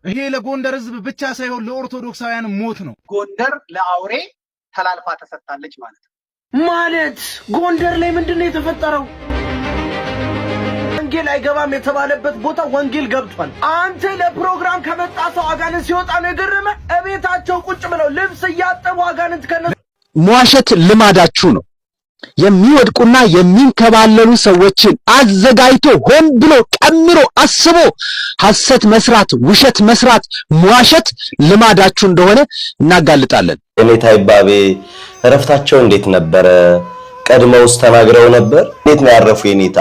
ይሄ ለጎንደር ህዝብ ብቻ ሳይሆን ለኦርቶዶክሳውያን ሞት ነው። ጎንደር ለአውሬ ተላልፋ ተሰጣለች ማለት ጎንደር ላይ ምንድነው የተፈጠረው? ወንጌል አይገባም የተባለበት ቦታ ወንጌል ገብቷል። አንተ ለፕሮግራም ከመጣ ሰው አጋንንት ሲወጣ ነው የገረመ? እቤታቸው ቁጭ ብለው ልብስ እያጠቡ አጋንንት ከነሱ መዋሸት ልማዳችሁ ነው። የሚወድቁና የሚንከባለሉ ሰዎችን አዘጋጅቶ ሆን ብሎ ቀምሮ አስቦ ሐሰት መስራት፣ ውሸት መስራት፣ መዋሸት ልማዳችሁ እንደሆነ እናጋልጣለን። የኔታ ይባቤ እረፍታቸው እንዴት ነበረ? ቀድመውስ ተናግረው ነበር? እንዴት ነው ያረፉ የኔታ?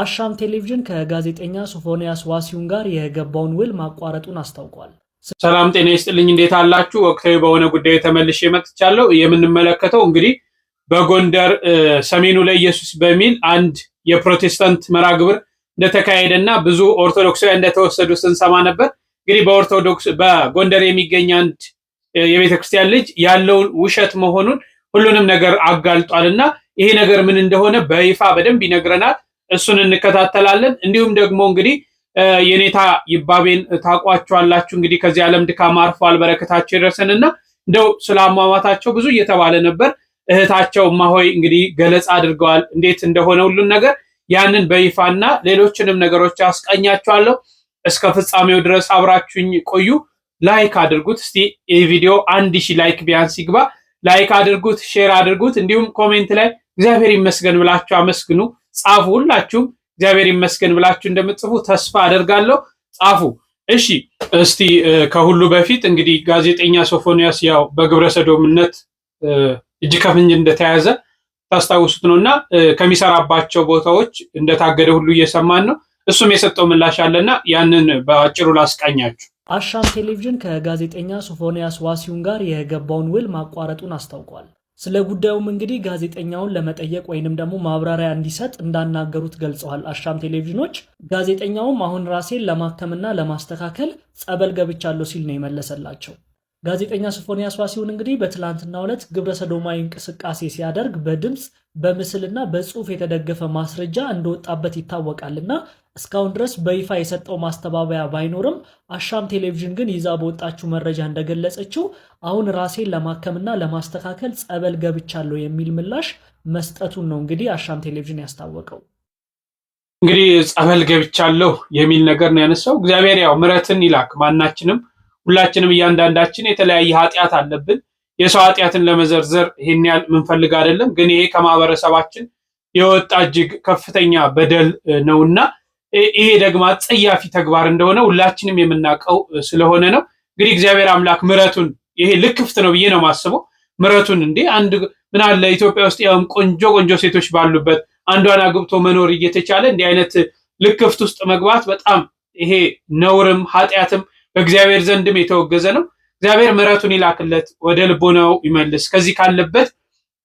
አሻም ቴሌቪዥን ከጋዜጠኛ ሶፎንያስ ዋሲሁን ጋር የገባውን ውል ማቋረጡን አስታውቋል። ሰላም ጤና ይስጥልኝ፣ እንዴት አላችሁ? ወቅታዊ በሆነ ጉዳይ ተመልሼ መጥቻለሁ። የምንመለከተው እንግዲህ በጎንደር ሰሜኑ ለኢየሱስ በሚል አንድ የፕሮቴስታንት መራግብር እንደተካሄደና ብዙ ኦርቶዶክሳውያን እንደተወሰዱ ስንሰማ ነበር። እንግዲህ በጎንደር የሚገኝ አንድ የቤተክርስቲያን ልጅ ያለውን ውሸት መሆኑን ሁሉንም ነገር አጋልጧልና ይሄ ነገር ምን እንደሆነ በይፋ በደንብ ይነግረናል። እሱን እንከታተላለን። እንዲሁም ደግሞ እንግዲህ የኔታ ይባቤን ታቋቸዋላችሁ። እንግዲህ ከዚህ ዓለም ድካም አርፏል፣ በረከታቸው ይደርሰንና እንደው ስላሟሟታቸው ብዙ እየተባለ ነበር። እህታቸው ማሆይ እንግዲህ ገለጻ አድርገዋል እንዴት እንደሆነ ሁሉን ነገር። ያንን በይፋና ሌሎችንም ነገሮች አስቀኛቸዋለሁ። እስከ ፍጻሜው ድረስ አብራችሁኝ ቆዩ። ላይክ አድርጉት። እስቲ ይህ ቪዲዮ 1000 ላይክ ቢያንስ ይግባ። ላይክ አድርጉት፣ ሼር አድርጉት። እንዲሁም ኮሜንት ላይ እግዚአብሔር ይመስገን ብላችሁ አመስግኑ፣ ጻፉ። ሁላችሁም እግዚአብሔር ይመስገን ብላችሁ እንደምትጽፉ ተስፋ አደርጋለሁ። ጻፉ። እሺ፣ እስቲ ከሁሉ በፊት እንግዲህ ጋዜጠኛ ሶፎንያስ ያው በግብረ ሰዶምነት እጅ ከፍንጅ እንደተያዘ ታስታውሱት ነውና ከሚሰራባቸው ቦታዎች እንደታገደ ሁሉ እየሰማን ነው። እሱም የሰጠው ምላሽ አለና ያንን በአጭሩ ላስቃኛችሁ። አሻም ቴሌቪዥን ከጋዜጠኛ ሶፎንያስ ዋሲሁን ጋር የገባውን ውል ማቋረጡን አስታውቋል። ስለ ጉዳዩም እንግዲህ ጋዜጠኛውን ለመጠየቅ ወይንም ደግሞ ማብራሪያ እንዲሰጥ እንዳናገሩት ገልጸዋል። አሻም ቴሌቪዥኖች ጋዜጠኛውም አሁን ራሴን ለማከምና ለማስተካከል ጸበል ገብቻለሁ ሲል ነው የመለሰላቸው። ጋዜጠኛ ሶፎንያስ ዋሲሁን እንግዲህ በትላንትናው ዕለት ግብረ ሰዶማዊ እንቅስቃሴ ሲያደርግ በድምጽ በምስልና በጽሁፍ የተደገፈ ማስረጃ እንደወጣበት ይታወቃልና እስካሁን ድረስ በይፋ የሰጠው ማስተባበያ ባይኖርም አሻም ቴሌቪዥን ግን ይዛ በወጣችው መረጃ እንደገለጸችው አሁን ራሴን ለማከምና ለማስተካከል ጸበል ገብቻለሁ የሚል ምላሽ መስጠቱን ነው እንግዲህ አሻም ቴሌቪዥን ያስታወቀው። እንግዲህ ጸበል ገብቻለሁ የሚል ነገር ነው ያነሳው። እግዚአብሔር ያው ምሕረትን ይላክ። ማናችንም ሁላችንም እያንዳንዳችን የተለያየ ኃጢአት አለብን። የሰው ኃጢአትን ለመዘርዘር ይሄን ያህል ምንፈልግ አይደለም፣ ግን ይሄ ከማህበረሰባችን የወጣ እጅግ ከፍተኛ በደል ነውና ይሄ ደግሞ አጸያፊ ተግባር እንደሆነ ሁላችንም የምናውቀው ስለሆነ ነው። እንግዲህ እግዚአብሔር አምላክ ምሕረቱን ይሄ ልክፍት ነው ብዬ ነው ማስበው። ምሕረቱን እንዴ አንድ ምን አለ ኢትዮጵያ ውስጥ ያው ቆንጆ ሴቶች ባሉበት አንዷን አግብቶ መኖር እየተቻለ እንዲህ አይነት ልክፍት ውስጥ መግባት በጣም ይሄ ነውርም ኃጢአትም በእግዚአብሔር ዘንድም የተወገዘ ነው። እግዚአብሔር ምሕረቱን ይላክለት፣ ወደ ልቦናው ይመልስ፣ ከዚህ ካለበት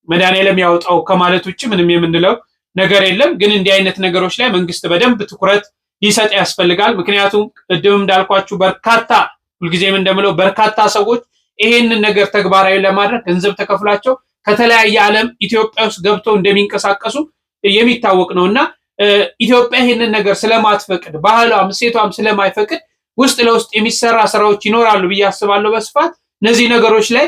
መድኃኔዓለም ያውጣው ከማለት ውጭ ምንም የምንለው ነገር የለም። ግን እንዲህ አይነት ነገሮች ላይ መንግስት በደንብ ትኩረት ሊሰጥ ያስፈልጋል። ምክንያቱም ቅድም እንዳልኳችሁ በርካታ ሁልጊዜም እንደምለው በርካታ ሰዎች ይሄንን ነገር ተግባራዊ ለማድረግ ገንዘብ ተከፍሏቸው ከተለያየ ዓለም ኢትዮጵያ ውስጥ ገብተው እንደሚንቀሳቀሱ የሚታወቅ ነውና ኢትዮጵያ ይሄንን ነገር ስለማትፈቅድ ባህሏም ሴቷም ስለማይፈቅድ ውስጥ ለውስጥ የሚሰራ ስራዎች ይኖራሉ ብዬ አስባለሁ በስፋት። እነዚህ ነገሮች ላይ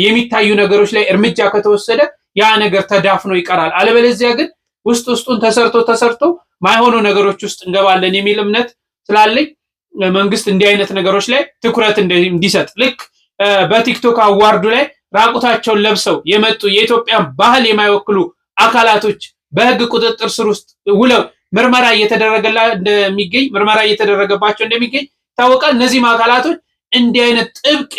የሚታዩ ነገሮች ላይ እርምጃ ከተወሰደ ያ ነገር ተዳፍኖ ይቀራል። አለበለዚያ ግን ውስጡን ተሰርቶ ማይሆኑ ነገሮች ውስጥ እንገባለን የሚል እምነት ስላለኝ መንግስት እንዲህ አይነት ነገሮች ላይ ትኩረት እንዲሰጥ፣ ልክ በቲክቶክ አዋርዱ ላይ ራቁታቸውን ለብሰው የመጡ የኢትዮጵያን ባህል የማይወክሉ አካላቶች በህግ ቁጥጥር ስር ውስጥ ውለው ምርመራ እየተደረገባቸው እንደሚገኝ ይታወቃል። እነዚህ አካላቶች እንዲህ አይነት ጥብቅ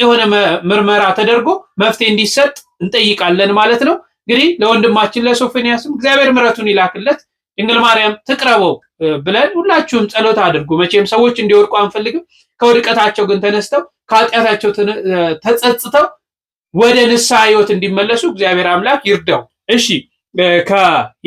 የሆነ ምርመራ ተደርጎ መፍትሄ እንዲሰጥ እንጠይቃለን ማለት ነው። እንግዲህ ለወንድማችን ለሶፎንያስም እግዚአብሔር ምሕረቱን ይላክለት፣ ድንግል ማርያም ትቅረበው ብለን ሁላችሁም ጸሎት አድርጉ። መቼም ሰዎች እንዲወድቁ አንፈልግም። ከውድቀታቸው ግን ተነስተው ከኃጢአታቸው ተጸጽተው ወደ ንስሐ ህይወት እንዲመለሱ እግዚአብሔር አምላክ ይርዳው። እሺ፣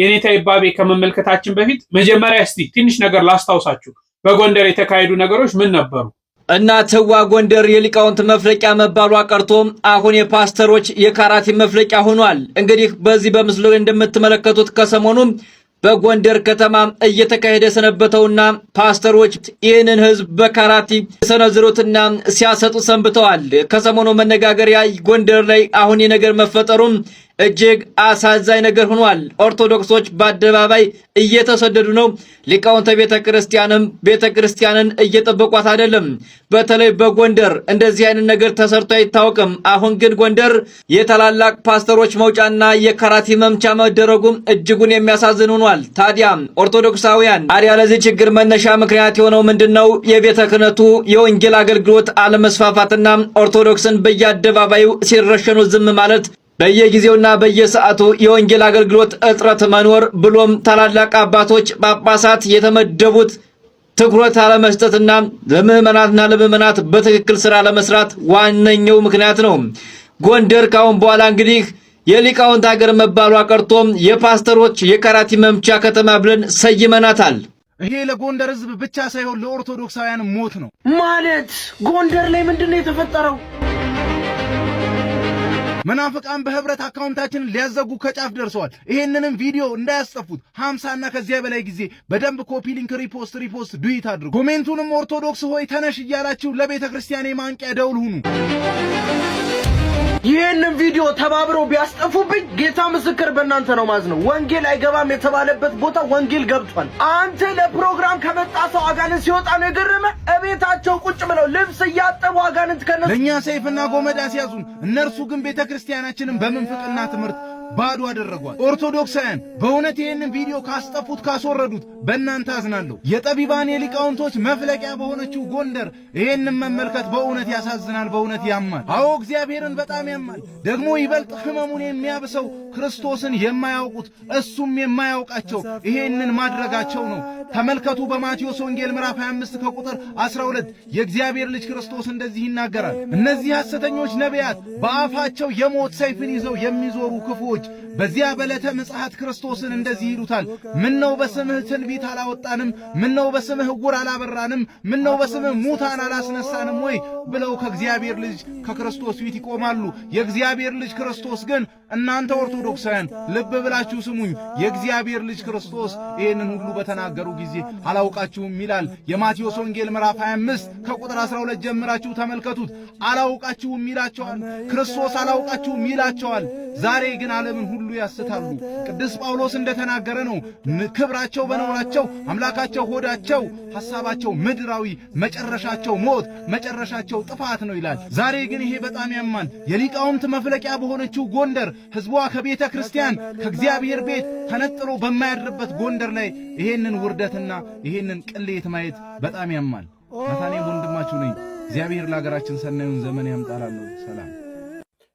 የኔታ ይባቤ ከመመልከታችን በፊት መጀመሪያ እስቲ ትንሽ ነገር ላስታውሳችሁ። በጎንደር የተካሄዱ ነገሮች ምን ነበሩ? እናትዋ ጎንደር የሊቃውንት መፍለቂያ መባሏ ቀርቶ አሁን የፓስተሮች የካራቲ መፍለቂያ ሆኗል። እንግዲህ በዚህ በምስሉ ላይ እንደምትመለከቱት ከሰሞኑ በጎንደር ከተማ እየተካሄደ ሰነበተውና ፓስተሮች ይህንን ህዝብ በካራቲ ሰነዝሮትና ሲያሰጡ ሰንብተዋል። ከሰሞኑ መነጋገሪያ ጎንደር ላይ አሁን የነገር መፈጠሩም እጅግ አሳዛኝ ነገር ሆኗል። ኦርቶዶክሶች በአደባባይ እየተሰደዱ ነው። ሊቃውንተ ቤተክርስቲያንን እየጠበቋት አይደለም። በተለይ በጎንደር እንደዚህ አይነት ነገር ተሰርቶ አይታወቅም። አሁን ግን ጎንደር የታላላቅ ፓስተሮች መውጫና የካራቲ መምቻ መደረጉም እጅጉን የሚያሳዝን ሆኗል። ታዲያ ኦርቶዶክሳውያን ለዚህ ችግር መነሻ ምክንያት የሆነው ምንድነው? የቤተ ክህነቱ የወንጌል አገልግሎት አለመስፋፋትና ኦርቶዶክስን በየአደባባዩ ሲረሸኑ ዝም ማለት፣ በየጊዜውና በየሰዓቱ የወንጌል አገልግሎት እጥረት መኖር፣ ብሎም ታላላቅ አባቶች ጳጳሳት የተመደቡት ትኩረት አለመስጠትና ለምዕመናት በትክክል ስራ ለመስራት ዋነኛው ምክንያት ነው። ጎንደር ካሁን በኋላ እንግዲህ የሊቃውንት ሀገር መባሏ ቀርቶም የፓስተሮች የካራቲ መምቻ ከተማ ብለን ሰይመናታል። ይሄ ለጎንደር ህዝብ ብቻ ሳይሆን ለኦርቶዶክሳውያን ሞት ነው። ማለት ጎንደር ላይ ምንድነው የተፈጠረው? መናፍቃን በህብረት አካውንታችንን ሊያዘጉ ከጫፍ ደርሰዋል። ይሄንንም ቪዲዮ እንዳያስጠፉት 50 እና ከዚያ በላይ ጊዜ በደንብ ኮፒ ሊንክ ሪፖስት ዱይት አድርጉ። ኮሜንቱንም ኦርቶዶክስ ሆይ ተነሽ እያላችሁ ለቤተ ክርስቲያን የማንቂያ ደውል ሁኑ። ይህንን ቪዲዮ ተባብረው ቢያስጠፉብኝ ጌታ ምስክር በእናንተ ነው ማዝነው። ወንጌል አይገባም የተባለበት ቦታ ወንጌል ገብቷል። አንተ ለፕሮግራም ከመጣ ሰው አጋንንት ሲወጣ ነው የገረመ? እቤታቸው ቁጭ ብለው ልብስ እያጠቡ አጋንንት ከነሱ ለኛ ሰይፍና ጎመድ ሲያዙን፣ እነርሱ ግን ቤተክርስቲያናችንን በመንፍቅና ትምህርት ባዶ አደረጓል። ኦርቶዶክሳውያን በእውነት ይህንን ቪዲዮ ካስጠፉት ካስወረዱት በእናንተ አዝናለሁ። የጠቢባን የሊቃውንቶች መፍለቂያ በሆነችው ጎንደር ይህንን መመልከት በእውነት ያሳዝናል፣ በእውነት ያማል። አዎ እግዚአብሔርን በጣም ያማል። ደግሞ ይበልጥ ህመሙን የሚያብሰው ክርስቶስን የማያውቁት እሱም የማያውቃቸው ይሄንን ማድረጋቸው ነው። ተመልከቱ፣ በማቴዎስ ወንጌል ምዕራፍ 25 ከቁጥር 12 የእግዚአብሔር ልጅ ክርስቶስ እንደዚህ ይናገራል። እነዚህ ሐሰተኞች ነቢያት በአፋቸው የሞት ሰይፍን ይዘው የሚዞሩ ክፉዎች በዚያ በዕለተ ምጽአት ክርስቶስን እንደዚህ ይሉታል፣ ምነው በስምህ ትንቢት አላወጣንም? ምነው በስምህ ዕውር አላበራንም? ምነው በስምህ ሙታን አላስነሳንም ወይ ብለው ከእግዚአብሔር ልጅ ከክርስቶስ ፊት ይቆማሉ። የእግዚአብሔር ልጅ ክርስቶስ ግን እናንተ ኦርቶዶክሳውያን ልብ ብላችሁ ስሙኝ፣ የእግዚአብሔር ልጅ ክርስቶስ ይህንን ሁሉ በተናገሩ ጊዜ አላውቃችሁም ይላል። የማቴዎስ ወንጌል ምዕራፍ 25 ከቁጥር 12 ጀምራችሁ ተመልከቱት። አላውቃችሁም ይላቸዋል። ክርስቶስ አላውቃችሁም ይላቸዋል። ዛሬ ግን ዓለምን ሁሉ ያስታሉ። ቅዱስ ጳውሎስ እንደተናገረ ነው፣ ክብራቸው በነውራቸው፣ አምላካቸው ሆዳቸው፣ ሐሳባቸው ምድራዊ፣ መጨረሻቸው ሞት፣ መጨረሻቸው ጥፋት ነው ይላል። ዛሬ ግን ይሄ በጣም ያማል። የሊቃውንት መፍለቂያ በሆነችው ጎንደር ሕዝቧ ከቤተ ክርስቲያን ከእግዚአብሔር ቤት ተነጥሎ በማያድርበት ጎንደር ላይ ይሄንን ውርደትና ይሄንን ቅሌት ማየት በጣም ያማል። ናታኔም ወንድማችሁ ነኝ። እግዚአብሔር ለሀገራችን ሰናዩን ዘመን ያምጣላለሁ። ሰላም።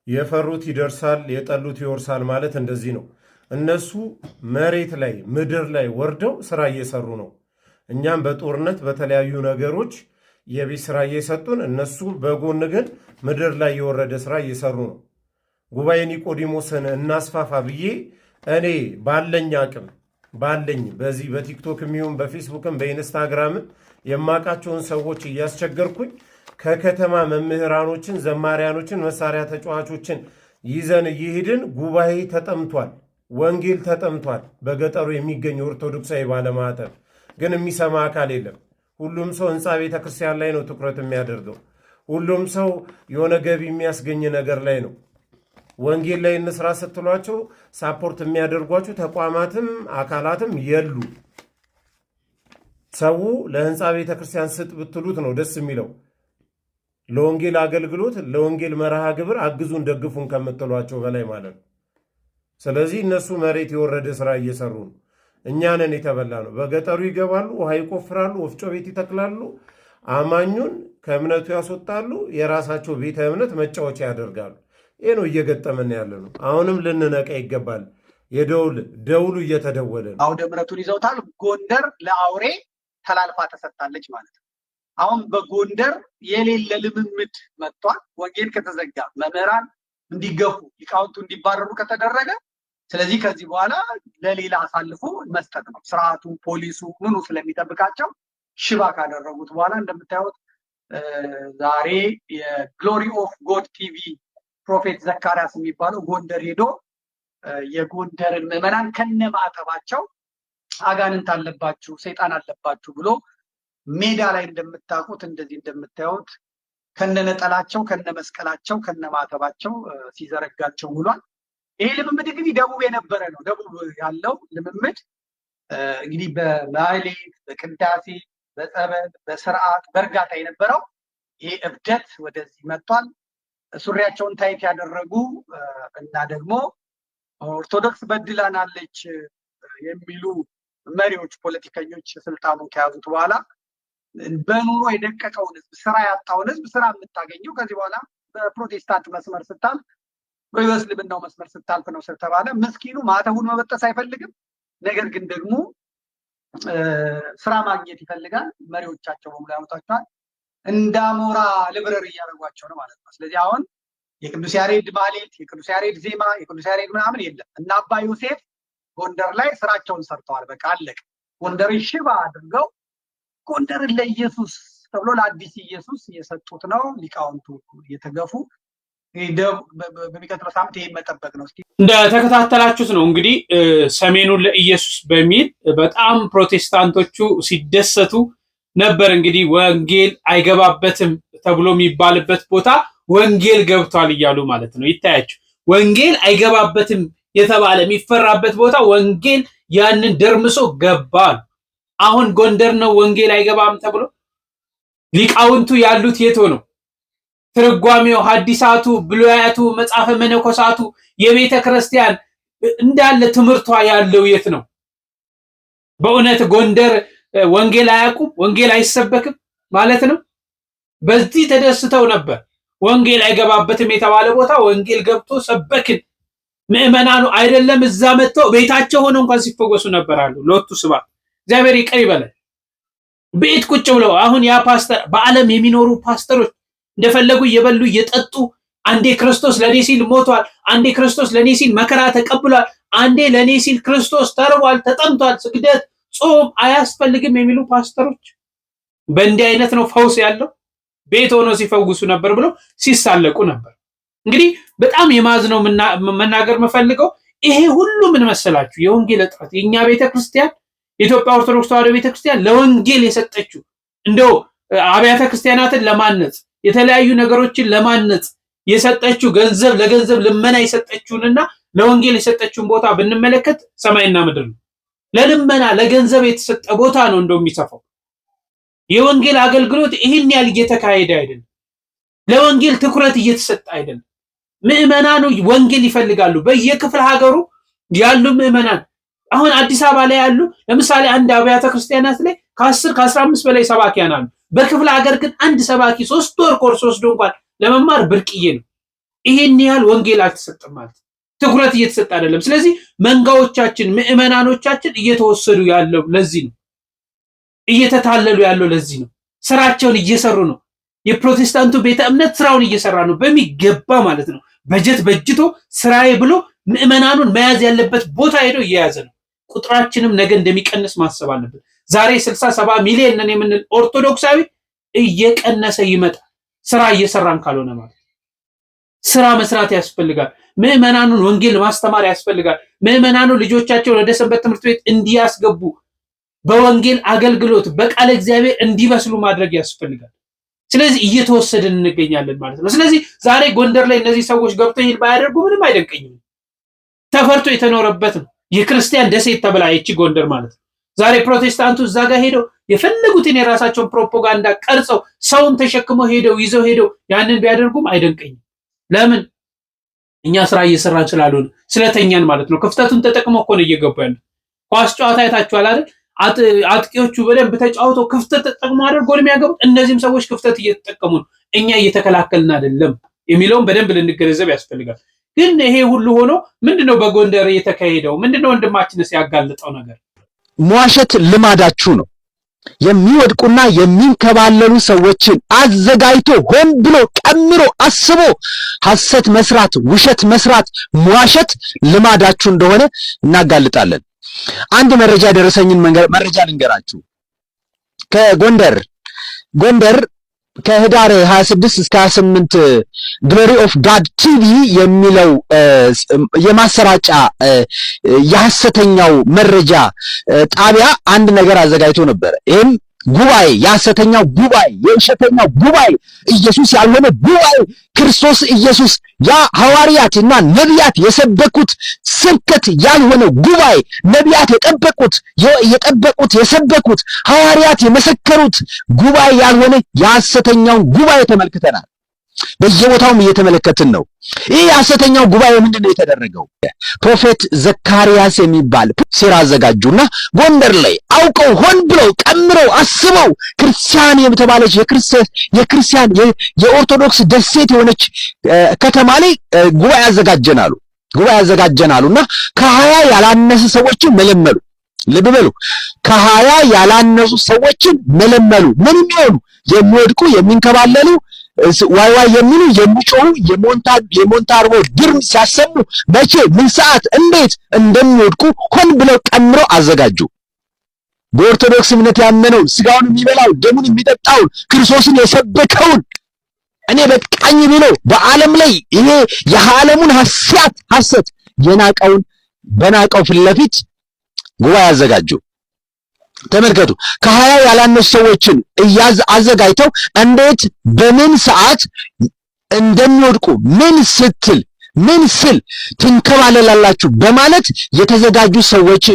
የፈሩት ይደርሳል፣ የጠሉት ይወርሳል ማለት እንደዚህ ነው። እነሱ መሬት ላይ ምድር ላይ ወርደው ስራ እየሰሩ ነው። እኛም በጦርነት በተለያዩ ነገሮች የቤት ስራ እየሰጡን፣ እነሱ በጎን ግን ምድር ላይ የወረደ ስራ እየሰሩ ነው። ጉባኤ ኒቆዲሞስን እናስፋፋ ብዬ እኔ ባለኝ አቅም በዚህ በቲክቶክ የሚሆን በፌስቡክም በኢንስታግራምም የማውቃቸውን ሰዎች እያስቸገርኩኝ ከከተማ መምህራኖችን፣ ዘማሪያኖችን፣ መሳሪያ ተጫዋቾችን ይዘን እየሄድን ጉባኤ ተጠምቷል፣ ወንጌል ተጠምቷል። በገጠሩ የሚገኝ ኦርቶዶክሳዊ ባለማዕተብ ግን የሚሰማ አካል የለም። ሁሉም ሰው ህንፃ ቤተ ክርስቲያን ላይ ነው ትኩረት የሚያደርገው። ሁሉም ሰው የሆነ ገቢ የሚያስገኝ ነገር ላይ ነው። ወንጌል ላይ እንስራ ስትሏቸው ሳፖርት የሚያደርጓቸው ተቋማትም አካላትም የሉ። ሰው ለህንፃ ቤተ ክርስቲያን ስጥ ብትሉት ነው ደስ የሚለው። ለወንጌል አገልግሎት ለወንጌል መርሃ ግብር አግዙን ደግፉን ከምትሏቸው በላይ ማለት ነው። ስለዚህ እነሱ መሬት የወረደ ስራ እየሰሩ ነው። እኛንን የተበላ ነው። በገጠሩ ይገባሉ፣ ውሃ ይቆፍራሉ፣ ወፍጮ ቤት ይተክላሉ፣ አማኙን ከእምነቱ ያስወጣሉ፣ የራሳቸው ቤተ እምነት መጫወቻ ያደርጋሉ። ይህ ነው እየገጠመን ያለ ነው። አሁንም ልንነቃ ይገባል። ደውሉ እየተደወለ ነው። አውደ ምሕረቱን ይዘውታል። ጎንደር ለአውሬ ተላልፋ ተሰጥታለች ማለት ነው። አሁን በጎንደር የሌለ ልምምድ መጥቷል። ወንጌል ከተዘጋ፣ መምህራን እንዲገፉ፣ ሊቃውንቱ እንዲባረሩ ከተደረገ፣ ስለዚህ ከዚህ በኋላ ለሌላ አሳልፎ መስጠት ነው ስርዓቱ፣ ፖሊሱ ምኑ ስለሚጠብቃቸው ሽባ ካደረጉት በኋላ እንደምታዩት ዛሬ የግሎሪ ኦፍ ጎድ ቲቪ ፕሮፌት ዘካርያስ የሚባለው ጎንደር ሄዶ የጎንደርን ምዕመናን ከነማዕተባቸው አጋንንት አለባችሁ፣ ሰይጣን አለባችሁ ብሎ ሜዳ ላይ እንደምታውቁት እንደዚህ እንደምታዩት ከነነጠላቸው ከነመስቀላቸው ከነማተባቸው ሲዘረጋቸው ውሏል። ይሄ ልምምድ እንግዲህ ደቡብ የነበረ ነው። ደቡብ ያለው ልምምድ እንግዲህ በማህሌት በቅዳሴ በጸበል በስርዓት በእርጋታ የነበረው ይሄ እብደት ወደዚህ መጥቷል። ሱሪያቸውን ታይት ያደረጉ እና ደግሞ ኦርቶዶክስ በድላናለች የሚሉ መሪዎች ፖለቲከኞች ስልጣኑን ከያዙት በኋላ በኑሮ የደቀቀውን ህዝብ ስራ ያጣውን ህዝብ ስራ የምታገኘው ከዚህ በኋላ በፕሮቴስታንት መስመር ስታልፍ ወይ በእስልምናው መስመር ስታልፍ ነው ስለተባለ ምስኪኑ ማተቡን መበጠስ አይፈልግም። ነገር ግን ደግሞ ስራ ማግኘት ይፈልጋል። መሪዎቻቸው በሙሉ ያመጣቸዋል። እንዳሞራ ልብረር እያደረጓቸው ነው ማለት ነው። ስለዚህ አሁን የቅዱስ ያሬድ ማህሌት፣ የቅዱስ ያሬድ ዜማ፣ የቅዱስ ያሬድ ምናምን የለም እና አባ ዮሴፍ ጎንደር ላይ ስራቸውን ሰርተዋል። በቃ አለቀ። ጎንደርን ሽባ አድርገው ጎንደርን ለኢየሱስ ተብሎ ለአዲስ ኢየሱስ እየሰጡት ነው ሊቃውንቱ እየተገፉ። በሚቀጥለው ሳምንት ይሄን መጠበቅ ነው። እንደተከታተላችሁት ነው እንግዲህ ሰሜኑን ለኢየሱስ በሚል በጣም ፕሮቴስታንቶቹ ሲደሰቱ ነበር። እንግዲህ ወንጌል አይገባበትም ተብሎ የሚባልበት ቦታ ወንጌል ገብቷል እያሉ ማለት ነው። ይታያችሁ፣ ወንጌል አይገባበትም የተባለ የሚፈራበት ቦታ ወንጌል ያንን ደርምሶ ገባል። አሁን ጎንደር ነው ወንጌል አይገባም ተብሎ ሊቃውንቱ ያሉት የት ነው? ትርጓሜው፣ ሐዲሳቱ፣ ብሉያቱ፣ መጽሐፈ መነኮሳቱ፣ የቤተ ክርስቲያን እንዳለ ትምህርቷ ያለው የት ነው? በእውነት ጎንደር ወንጌል አያውቁም? ወንጌል አይሰበክም ማለት ነው? በዚህ ተደስተው ነበር። ወንጌል አይገባበትም የተባለ ቦታ ወንጌል ገብቶ ሰበክን። ምዕመናኑ አይደለም እዛ መጥተው ቤታቸው ሆነው እንኳን ሲፈወሱ ነበር አሉ። ሎቱ ስብሐት፣ እግዚአብሔር ይቅር ይበላል። ቤት ቁጭ ብለው አሁን ያ ፓስተር በዓለም የሚኖሩ ፓስተሮች እንደፈለጉ እየበሉ እየጠጡ አንዴ ክርስቶስ ለኔ ሲል ሞቷል፣ አንዴ ክርስቶስ ለኔ ሲል መከራ ተቀብሏል፣ አንዴ ለኔ ሲል ክርስቶስ ተርቧል፣ ተጠምቷል፣ ስግደት ጾም አያስፈልግም የሚሉ ፓስተሮች በእንዲህ አይነት ነው ፈውስ ያለው ቤት ሆኖ ሲፈውሱ ነበር ብለው ሲሳለቁ ነበር። እንግዲህ በጣም የማዝነው መናገር መፈልገው ይሄ ሁሉ ምን መሰላችሁ? የወንጌል እጥረት የኛ ቤተክርስቲያን የኢትዮጵያ ኦርቶዶክስ ተዋሕዶ ቤተክርስቲያን ለወንጌል የሰጠችው እንደው አብያተ ክርስቲያናትን ለማነጽ የተለያዩ ነገሮችን ለማነጽ የሰጠችው ገንዘብ ለገንዘብ ልመና የሰጠችውንና ለወንጌል የሰጠችውን ቦታ ብንመለከት ሰማይና ምድር ነው። ለልመና ለገንዘብ የተሰጠ ቦታ ነው እንደው የሚሰፋው። የወንጌል አገልግሎት ይህን ያህል እየተካሄደ አይደለም። ለወንጌል ትኩረት እየተሰጠ አይደለም። ምዕመናኑ ወንጌል ይፈልጋሉ። በየክፍለ ሀገሩ ያሉ ምዕመናን አሁን አዲስ አበባ ላይ ያሉ ለምሳሌ አንድ አብያተ ክርስቲያናት ላይ ከ10 ከ15 በላይ ሰባኪያን አሉ። በክፍለ ሀገር ግን አንድ ሰባኪ 3 ወር ኮርስ ወስዶ እንኳን ለመማር ብርቅዬ ነው። ይሄን ያህል ወንጌል አልተሰጠም ማለት ትኩረት እየተሰጠ አይደለም። ስለዚህ መንጋዎቻችን ምዕመናኖቻችን እየተወሰዱ ያለው ለዚህ ነው። እየተታለሉ ያለው ለዚህ ነው። ስራቸውን እየሰሩ ነው። የፕሮቴስታንቱ ቤተ እምነት ስራውን እየሰራ ነው በሚገባ ማለት ነው። በጀት በጅቶ ስራዬ ብሎ ምዕመናኑን መያዝ ያለበት ቦታ ሄዶ እየያዘ ነው። ቁጥራችንም ነገ እንደሚቀንስ ማሰብ አለብን። ዛሬ 60-70 ሚሊዮን ነን የምንል ኦርቶዶክሳዊ እየቀነሰ ይመጣል። ስራ እየሰራን ካልሆነ ማለት ስራ መስራት ያስፈልጋል። ምዕመናኑን ወንጌል ማስተማር ያስፈልጋል። ምዕመናኑ ልጆቻቸውን ወደ ሰንበት ትምህርት ቤት እንዲያስገቡ በወንጌል አገልግሎት በቃለ እግዚአብሔር እንዲበስሉ ማድረግ ያስፈልጋል። ስለዚህ እየተወሰድን እንገኛለን ማለት ነው። ስለዚህ ዛሬ ጎንደር ላይ እነዚህ ሰዎች ገብተው ይል ባያደርጉ ምንም አይደንቀኝም። ተፈርቶ የተኖረበት ነው። የክርስቲያን ደሴት ተብላ ይቺ ጎንደር ማለት ነው። ዛሬ ፕሮቴስታንቱ እዛ ጋር ሄደው የፈለጉትን የራሳቸውን ፕሮፓጋንዳ ቀርጸው ሰውን ተሸክመው ይዘው ሄደው ያንን ቢያደርጉም አይደንቀኝም። ለምን? እኛ ስራ እየሰራን ስላልሆነ ስለተኛን ማለት ነው። ክፍተቱን ተጠቅመው እኮ ነው እየገቡ ያሉት። ኳስ ጨዋታ አይታችኋል አይደል? አጥቂዎቹ በደንብ ተጫውተው ክፍተት ተጠቅመው አይደል ጎል የሚያገቡት። እነዚህም ሰዎች ክፍተት እየተጠቀሙ ነው። እኛ እየተከላከልን አይደለም የሚለውን በደንብ ልንገነዘብ ያስፈልጋል። ግን ይሄ ሁሉ ሆኖ ምንድነው በጎንደር እየተካሄደው? ምንድነው ወንድማችንስ ያጋለጠው ነገር? መዋሸት ልማዳችሁ ነው። የሚወድቁና የሚንከባለሉ ሰዎችን አዘጋጅቶ ሆን ብሎ ቀምሮ አስቦ ሐሰት መስራት፣ ውሸት መስራት፣ መዋሸት ልማዳችሁ እንደሆነ እናጋልጣለን። አንድ መረጃ ደረሰኝን መረጃ ልንገራችሁ። ጎንደር ከህዳር 26 እስከ 28 ግሎሪ ኦፍ ጋድ ቲቪ የሚለው የማሰራጫ የሐሰተኛው መረጃ ጣቢያ አንድ ነገር አዘጋጅቶ ነበር። ይሄም ጉባኤ የሐሰተኛው ጉባኤ የውሸተኛው ጉባኤ ኢየሱስ ያልሆነ ጉባኤ ክርስቶስ ኢየሱስ ያ ሐዋርያትና ነቢያት የሰበኩት ስብከት ያልሆነ ጉባኤ ነቢያት የጠበቁት የሰበኩት ሐዋርያት የመሰከሩት ጉባኤ ያልሆነ የሐሰተኛው ጉባኤ ተመልክተናል። በየቦታውም እየተመለከትን ነው። ይህ የሐሰተኛው ጉባኤ ምንድነው የተደረገው? ፕሮፌት ዘካርያስ የሚባል ሴራ አዘጋጁና ጎንደር ላይ አውቀው ሆን ብለው ቀምረው አስበው ክርስቲያን የተባለች የክርስቲያን የኦርቶዶክስ ደሴት የሆነች ከተማ ላይ ጉባኤ ያዘጋጀናሉና ከ20 ያላነሱ ሰዎችን መለመሉ። ልብ በሉ፣ ከ20 ያላነሱ ሰዎችን መለመሉ። ምን የሚሆኑ የሚወድቁ የሚንከባለሉ ዋይ የሚሉ የሚጮሁ የሞንታርቦ ድርም ሲያሰሙ መቼ ምን ሰዓት እንዴት እንደሚወድቁ ሆን ብለው ቀምረው አዘጋጁ። በኦርቶዶክስ እምነት ያመነው ስጋውን የሚበላው ደሙን የሚጠጣው ክርስቶስን የሰበከውን እኔ በቃኝ ብሎ በዓለም ላይ ይሄ የዓለሙን ሐሰት የናቀውን በናቀው ፊት ለፊት ጉባኤ አዘጋጁ። ተመልከቱ፣ ከ20 ያላነሱ ሰዎችን አዘጋጅተው እንዴት በምን ሰዓት እንደሚወድቁ ምን ስል ትንከባለላላችሁ በማለት የተዘጋጁ ሰዎች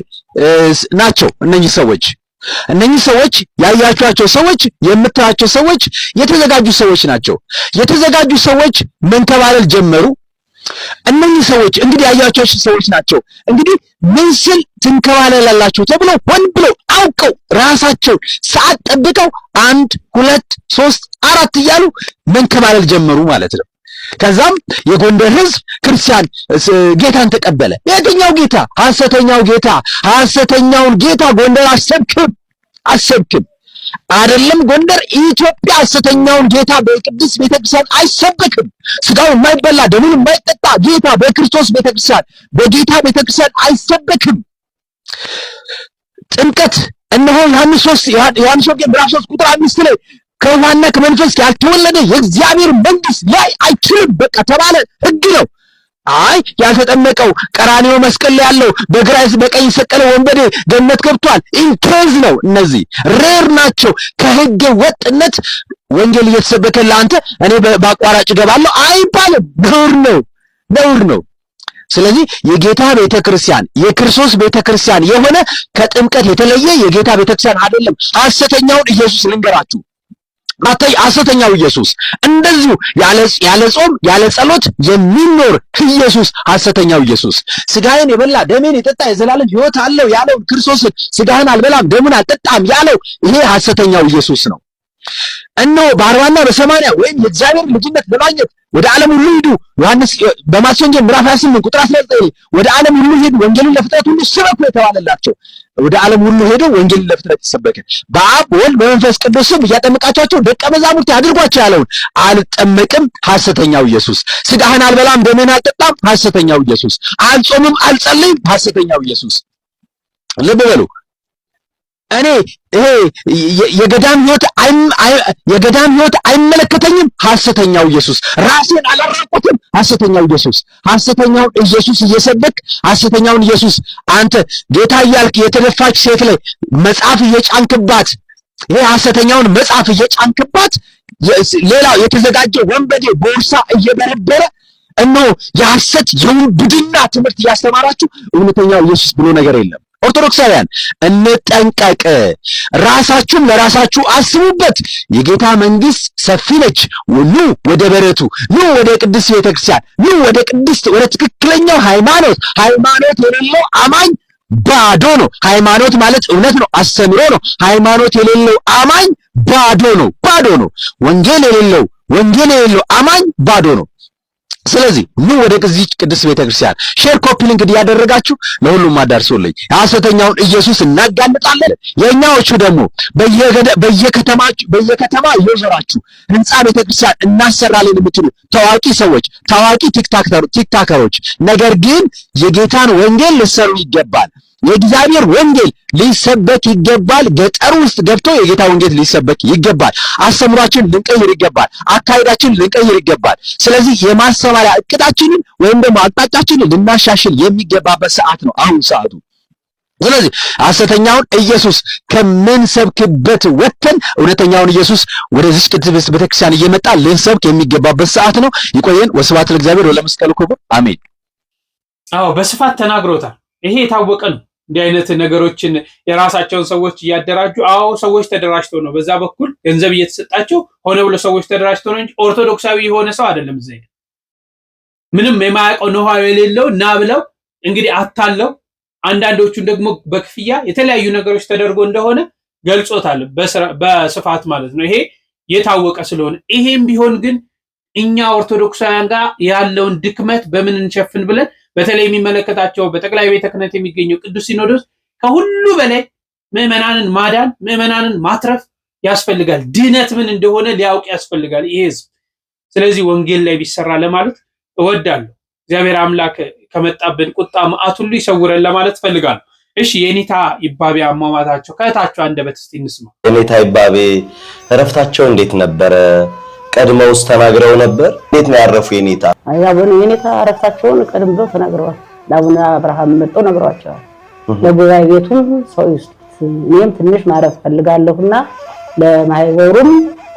ናቸው። እነኚህ ሰዎች ያያችኋቸው ሰዎች የምታያቸው ሰዎች የተዘጋጁ ሰዎች ናቸው። የተዘጋጁ ሰዎች መንከባለል ጀመሩ። እነኚህ ሰዎች እንግዲህ ያያችኋቸው ሰዎች ናቸው። እንግዲህ ምን ስል ትንከባለላላችሁ ተብሎ ሆን ብለው አውቀው ራሳቸው ሰዓት ጠብቀው 1 2 3 4 እያሉ መንከባለል ጀመሩ ማለት ነው። ከዛም የጎንደር ሕዝብ ክርስቲያን ጌታን ተቀበለ። የትኛው ጌታ? ሐሰተኛውን ጌታ ጎንደር አሰብክም አይደለም። ጎንደር ኢትዮጵያ ሐሰተኛውን ጌታ በቅዱስ ቤተክርስቲያን አይሰበክም። ስጋው የማይበላ ደሙን የማይጠጣ ጌታ በክርስቶስ ቤተክርስቲያን በጌታ ቤተክርስቲያን አይሰበክም። ጥምቀት እነሆ ዮሐንስ ወንጌል ምዕራፍ 3 ቁጥር 5 ላይ ከውሃና ከመንፈስ ያልተወለደ የእግዚአብሔር መንግስት ላይ አይችልም በቃ ተባለ። ህግ ነው። አይ ያልተጠመቀው ቀራንዮ መስቀል ላይ ያለው በቀኝ ሰቀለ ወንበዴ ገነት ገብቷል። ኢንኬዝ ነው። እነዚህ ሬር ናቸው። ከህገ ወጥነት ወንጌል እየተሰበከ ለአንተ እኔ በአቋራጭ ገባለሁ አይባልም። ነውር ነው። ስለዚህ የጌታ ቤተክርስቲያን የክርስቶስ ቤተክርስቲያን የሆነ ከጥምቀት የተለየ የጌታ ቤተክርስቲያን አይደለም። ሐሰተኛውን ኢየሱስ ልንገራችሁ። ሐሰተኛው ኢየሱስ እንደዚሁ ያለ ጾም ያለ ጸሎት የሚኖር ኢየሱስ ሐሰተኛው ኢየሱስ ስጋዬን የበላ ደሜን የጠጣ የዘላለም ሕይወት አለው ያለው ክርስቶስን ስጋህን አልበላም ደሙን አልጠጣም ያለው ይሄ ሐሰተኛው ኢየሱስ ነው። እነሆ በ40ና በ80 ወይም የእግዚአብሔር ልጅነት ለማግኘት ወደ ዓለም ሁሉ ሂዱ። ዮሐንስ በማቴዎስ ወንጌል ምዕራፍ 28 ቁጥር 19 ወደ ዓለም ሁሉ ሂዱ ወንጌልን ለፍጥረት ሁሉ ስበኩ የተባለላቸው ወደ ዓለም ሁሉ ሄዶ ወንጌልን ለፍጥረት ተሰበከ። በአብ በወልድ በመንፈስ ቅዱስ ስም እያጠመቃቸው ደቀ መዛሙርት ያድርጓቸው ያለውን አልጠመቅም ሐሰተኛው ኢየሱስ። ስጋህን አልበላም ደምህን አልጠጣም ሐሰተኛው ኢየሱስ። አልጾምም አልጸልይም ሐሰተኛው ኢየሱስ። ልብ በሉ። እኔ ይሄ የገዳም ሕይወት አይመለከተኝም ሐሰተኛው ኢየሱስ። ራሴን አላራቁትም ሐሰተኛው ኢየሱስ። ሐሰተኛውን ኢየሱስ እየሰበክ ሐሰተኛውን ኢየሱስ አንተ ጌታ እያልክ የተደፋች ሴት ላይ መጽሐፍ እየጫንክባት ይሄ ሐሰተኛውን መጽሐፍ እየጫንክባት ሌላው የተዘጋጀ ወንበዴ ቦርሳ እየበረበረ እነሆ የሐሰት የውንብድና ትምህርት እያስተማራችሁ እውነተኛው ኢየሱስ ብሎ ነገር የለም። ኦርቶዶክሳውያን እንጠንቀቅ። ራሳችሁም ለራሳችሁ አስቡበት። የጌታ መንግስት ሰፊ ነች። ኑ ወደ በረቱ፣ ኑ ወደ ቅድስት ቤተክርስቲያን፣ ኑ ወደ ትክክለኛው ሃይማኖት የሌለው አማኝ ባዶ ነው። ሃይማኖት ማለት እውነት ነው፣ አስተምሮ ነው። ሃይማኖት የሌለው አማኝ ባዶ ነው። ወንጌል የሌለው አማኝ ባዶ ነው። ስለዚህ ኑ ወደ ቅድስት ቤተክርስቲያን ሼር ኮፒ ሊንክ ያደረጋችሁ ለሁሉም አዳርሶልኝ ሐሰተኛውን ኢየሱስ እናጋልጣለን። የኛዎቹ ደግሞ በየከተማ እየዞራችሁ ህንጻ ቤተክርስቲያን እናሰራለን የምትሉ ታዋቂ ቲክታከሮች ነገር ግን የጌታን ወንጌል ልትሰሩ ይገባል። የእግዚአብሔር ወንጌል ሊሰበክ ይገባል። ገጠር ውስጥ ገብቶ የጌታ ወንጌል ሊሰበክ ይገባል። አስተምሯችን ልንቀይር ይገባል። አካሄዳችን ልንቀይር ይገባል። ስለዚህ የማስተማሪያ እቅዳችንን ወይም ደግሞ አቅጣጫችንን ልናሻሽል የሚገባበት ሰዓት ነው አሁን ሰዓቱ። ስለዚህ ሐሰተኛውን ኢየሱስ ከምንሰብክበት ወጥተን እውነተኛውን ኢየሱስ ወደዚህ ቅድስት ቤተክርስቲያን እየመጣ ልንሰብክ የሚገባበት ሰዓት ነው። ይቆየን። ወስብሐት ለእግዚአብሔር ወለመስቀሉ ክቡር አሜን። አዎ በስፋት ተናግሮታል። ይሄ የታወቀ ነው። እንዲህ አይነት ነገሮችን የራሳቸውን ሰዎች እያደራጁ ሰዎች ተደራጅተው ነው፣ በዛ በኩል ገንዘብ እየተሰጣቸው ሆነ ብሎ ሰዎች ተደራጅተው ነው እንጂ ኦርቶዶክሳዊ የሆነ ሰው አይደለም። እዛ ምንም የማያውቀው ነው የሌለው እና ብለው እንግዲህ አታለው አንዳንዶቹን ደግሞ በክፍያ የተለያዩ ነገሮች ተደርጎ እንደሆነ ገልጾታል በስፋት ማለት ነው። ይሄ የታወቀ ስለሆነ ይሄም ቢሆን ግን እኛ ኦርቶዶክሳውያን ጋር ያለውን ድክመት በምን እንሸፍን ብለን በተለይ የሚመለከታቸው በጠቅላይ ቤተ ክህነት የሚገኘው ቅዱስ ሲኖዶስ ከሁሉ በላይ ምዕመናንን ማዳን ምዕመናንን ማትረፍ ያስፈልጋል። ድህነት ምን እንደሆነ ሊያውቅ ያስፈልጋል ይሄ ህዝብ። ስለዚህ ወንጌል ላይ ቢሰራ ለማለት እወዳለሁ። እግዚአብሔር አምላክ ከመጣብን ቁጣ መዓት ሁሉ ይሰውረን ለማለት ፈልጋለሁ። እሺ የኔታ ይባቤ አሟሟታቸው ከእታቸው አንደበት እስቲ እንስማ። የኔታ ይባቤ እረፍታቸው እንዴት ነበረ? ቀድመውስ ተናግረው ነበር? እንዴት ነው ያረፉ የኔታ? አያቡነ የኔታ እረፍታቸውን ቀድም ብለው ተናግረዋል። ለአቡነ አብርሃም መጥተው ነግሯቸዋል። ለጉባኤ ቤቱም ሰው ይስጡት፣ እኔም ትንሽ ማረፍ ፈልጋለሁና ለማህበሩም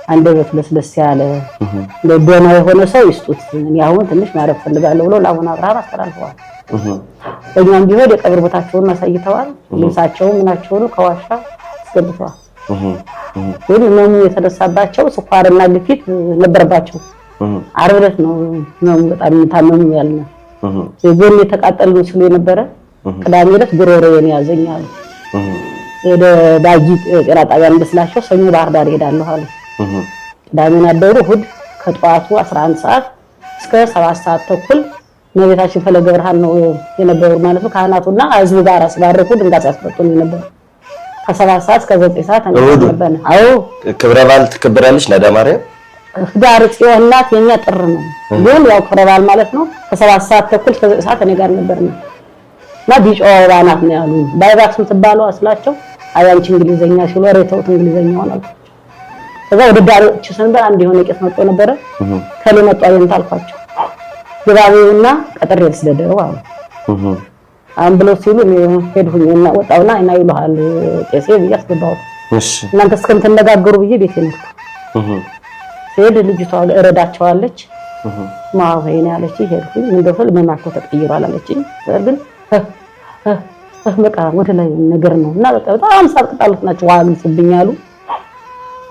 አንደበት ለስለስ ያለ ለዶና የሆነ ሰው ይስጡት፣ እኔ አሁን ትንሽ ማረፍ ፈልጋለሁ ብለው ለአቡነ አብርሃም አስተላልፈዋል። እኛም ቢሆን የቀብር ቦታቸውን አሳይተዋል። ልብሳቸውን ምናቸውን ከዋሻ አስገብተዋል። ግን ህመሙ የተነሳባቸው ስኳርና ግፊት ነበረባቸው። ዓርብ ዕለት ነው በጣም ታመሙ ያልነው። የጎን የተቃጠሉ ሲሉ የነበረ ቅዳሜ ዕለት ጉሮሮዬን ያዘኛል። ወደ ባጂ ጤና ጣቢያ እንደስላቸው ሰኞ ባህር ዳር ሄዳለሁ አሉ። ቅዳሜን አደሩ። እሑድ ከጠዋቱ 11 ሰዓት እስከ 7 ሰዓት ተኩል እመቤታችን ፈለገ ብርሃን ነው የነበሩ ማለት ነው። ካህናቱና ህዝቡ ጋር አስባረኩ። ድንጋይ ያስፈጡን ነበር። ከ7 ሰዓት እስከ 9 ሰዓት ነበር። አዎ ክብረ በዓል ትከበራለች ነዳ ማርያም ዳር ጽዮን ናት። የኛ ጥር ነው ግን ያው ክብረ በዓል ማለት ነው። ከ7 ሰዓት ተኩል እስከ 9 ሰዓት እኔ ጋር ነበርና እና ቢጫ አበባ ናት ነው ያሉኝ። ባይባክስም ትባለው አስላቸው አያንቺ እንግሊዘኛ ሲሉ ረተውት እንግሊዘኛውን አልኩ። ከዛ ወደ ዳሮች ሰንበር አንድ የሆነ ቄስ መጥቶ ነበረ። ከሌ መጥቶ አይንት አልኳቸው። ግባቤውና ቀጠር ይስደደው አሉ። ብለው ሲሉ ሄድሁኝና ወጣውና እና ይሉሃል ቄሴ ብያስገባው። እሺ እናንተ እስከምትነጋገሩ ብዬ ቤቴ ነው። ሄድ ልጅቷ እረዳቸዋለች። ማወይና ያለች ሄድኩኝ። እንደው ለማርኮ ተቀይሯል አለችኝ። ግን በቃ ወደ ላይ ነገር ነው እና በቃ በጣም ሳቅጣሉት ናቸው ዋግስብኛሉ።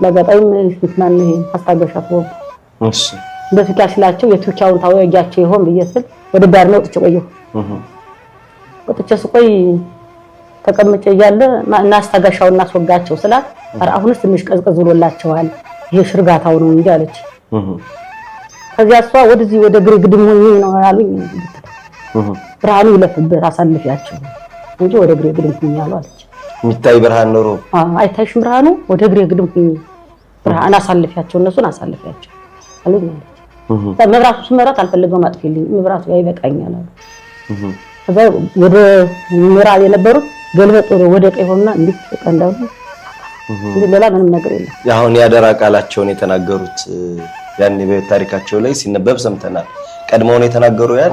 ለገጣይም ማን አስታገሻት ወጥ እሺ በፊት ያስላቸው የቱቻውን ታወያያቸው ይሆን ብዬስል ወደ ዳር ነው ተጨቆየው። ወጥቼ ስቆይ ተቀምጬ እያለ እናስታጋሻው እናስወጋቸው ስላት አሁንስ ትንሽ ቀዝቀዝ ብሎላቸዋል ይሄ ሽርጋታው ነው እንጂ አለች። ከዚያ እሷ ወደዚህ ወደ ግርግድም ነው ያሉኝ። ብርሃኑ ይለፍበት አሳልፊያቸው እንጂ ወደ ግርግድም ሆኛሉ አለች። ሚታይ ብርሃን ኖሮ አይታይሽም ብርሃኑ ወደ ግርግድም ሆኝ ብርሃን አሳልፊያቸው እነሱን አሳልፊያቸው አለኝ። መብራቱ ስመራት አልፈልገውም አጥፊልኝ መብራቱ ያይበቃኛል አሉ። ከዛ ወደ ምዕራብ የነበሩት ገልበጥ ወደ ቀኝ ሆነና እንዴት ተቀንዳሉ። ሌላ ምንም ነገር የለም። ያሁን ያደራ ቃላቸውን የተናገሩት ያን በታሪካቸው ላይ ሲነበብ ሰምተናል። ቀድሞውን የተናገሩ ያል